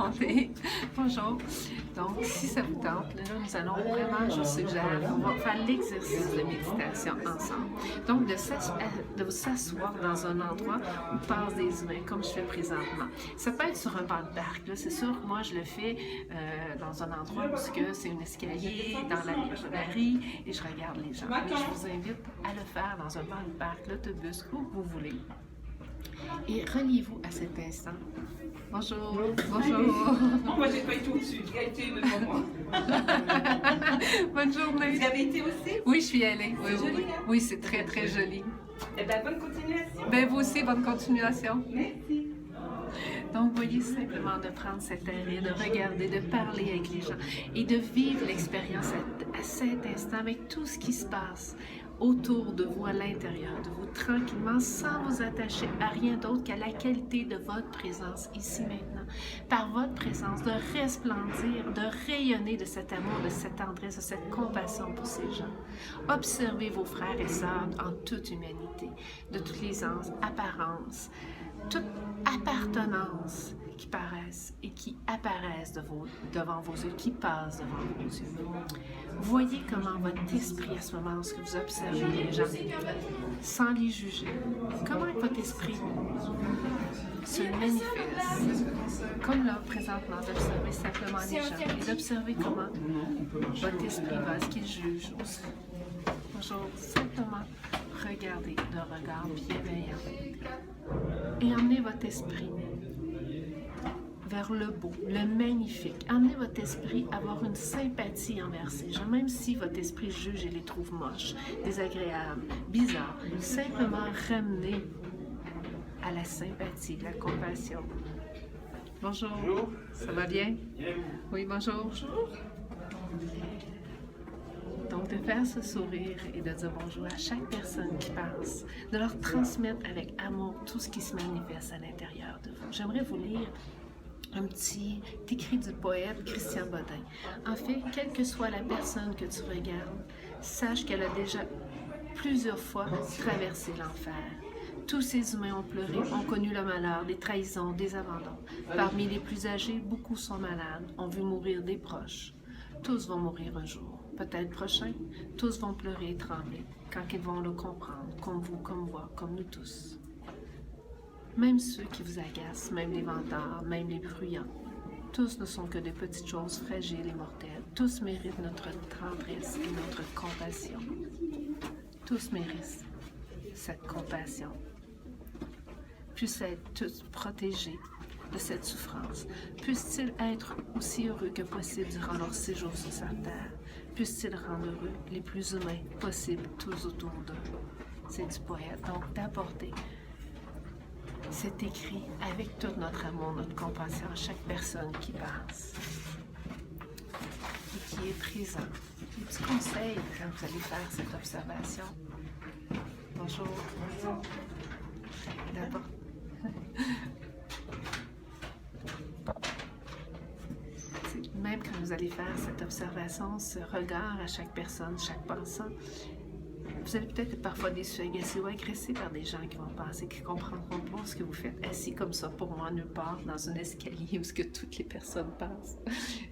monter. Bonjour. Donc, si ça vous tente, là, nous allons vraiment, je vous suggère, on va faire l'exercice de méditation ensemble. Donc, de vous asseoir dans un endroit où passent des humains, comme je fais présentement. Ça peut être sur un banc de parc, là. C'est sûr que moi, je le fais dans un endroit où c'est un escalier, dans la librairie, et je regarde les gens. Mais je vous invite à le faire dans un banc de parc, l'autobus, où vous voulez. Et reliez-vous à cet instant. Bonjour. Bonjour. Moi, j'ai pas été au-dessus. J'ai été devant moi. Bonne journée. Vous avez été aussi? Oui, je suis allée. Oui, C'est joli, oui. hein? Oui, c'est très, très joli. Eh bien, bonne continuation. Ben, vous aussi, bonne continuation. Merci. Donc, voyez simplement de prendre cet arrêt, de regarder, de parler avec les gens et de vivre l'expérience à cet instant avec tout ce qui se passe autour de vous, à l'intérieur de vous, tranquillement, sans vous attacher à rien d'autre qu'à la qualité de votre présence ici maintenant. Par votre présence, de resplendir, de rayonner de cet amour, de cette tendresse, de cette compassion pour ces gens. Observez vos frères et sœurs en toute humanité, de toutes les apparences, toute appartenance qui paraissent et qui apparaissent devant vos yeux, qui passent devant vos yeux. Voyez comment votre esprit, à ce moment, lorsque vous observez les gens, sans les juger, comment votre esprit se manifeste, comme là, présentement, d'observer simplement les gens et d'observer comment votre esprit va, est-ce qu'il juge aussi. Bonjour, simplement regardez de regard bienveillant et emmenez votre esprit vers le beau, le magnifique. Emmenez votre esprit à avoir une sympathie envers ces gens, même si votre esprit juge et les trouve moches, désagréables, bizarres. Simplement ramenez à la sympathie, la compassion. Bonjour. Bonjour. Ça va bien? Bien. Oui, bonjour. Bonjour. Donc, de faire ce sourire et de dire bonjour à chaque personne qui passe, de leur transmettre avec amour tout ce qui se manifeste à l'intérieur de vous. J'aimerais vous lire un petit écrit du poète Christian Bodin. En fait, quelle que soit la personne que tu regardes, sache qu'elle a déjà plusieurs fois traversé l'enfer. Tous ces humains ont pleuré, ont connu le malheur, des trahisons, des abandons. Parmi les plus âgés, beaucoup sont malades, ont vu mourir des proches. Tous vont mourir un jour. Peut-être prochain, tous vont pleurer et trembler quand ils vont le comprendre, comme vous, comme moi, comme nous tous. Même ceux qui vous agacent, même les vantards, même les bruyants, tous ne sont que de petites choses fragiles et mortelles. Tous méritent notre tendresse et notre compassion. Tous méritent cette compassion. Puissent être tous protégés de cette souffrance. Puissent-ils être aussi heureux que possible durant leur séjour sur cette terre. Puissent-ils rendre heureux les plus humains possibles tous autour d'eux. C'est du poète. Donc, d'apporter cet écrit avec tout notre amour, notre compassion à chaque personne qui passe et qui est présent. Des petits conseils quand vous allez faire cette observation. Bonjour. D'abord. Même quand vous allez faire cette observation, ce regard à chaque personne, chaque passant, vous allez peut-être être parfois déçu, agacé ou agressé par des gens qui vont passer, qui ne comprendront pas ce que vous faites assis comme ça pour moi nulle part dans un escalier où ce que toutes les personnes passent.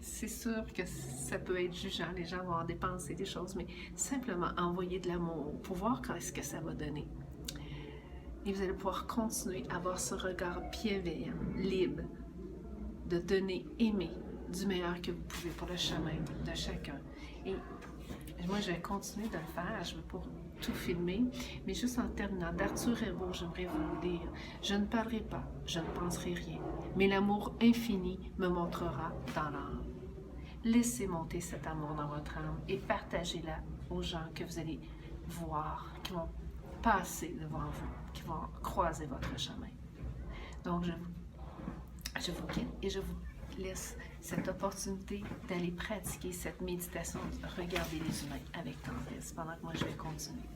C'est sûr que ça peut être jugeant, les gens vont en dépenser des choses, mais simplement envoyer de l'amour pour voir qu'est-ce que ça va donner. Et vous allez pouvoir continuer à avoir ce regard bienveillant, libre, de donner, aimer du meilleur que vous pouvez pour le chemin de chacun. Et moi, je vais continuer de le faire, je ne veux pas tout filmer, mais juste en terminant, d'Arthur Rimbaud, j'aimerais vous dire « Je ne parlerai pas, je ne penserai rien, mais l'amour infini me montrera dans l'âme. » Laissez monter cet amour dans votre âme et partagez-la aux gens que vous allez voir, qui vont passer devant vous, qui vont croiser votre chemin. Donc, je vous quitte et je vous laisse cette opportunité d'aller pratiquer cette méditation, de regarder les humains avec tendresse pendant que moi je vais continuer.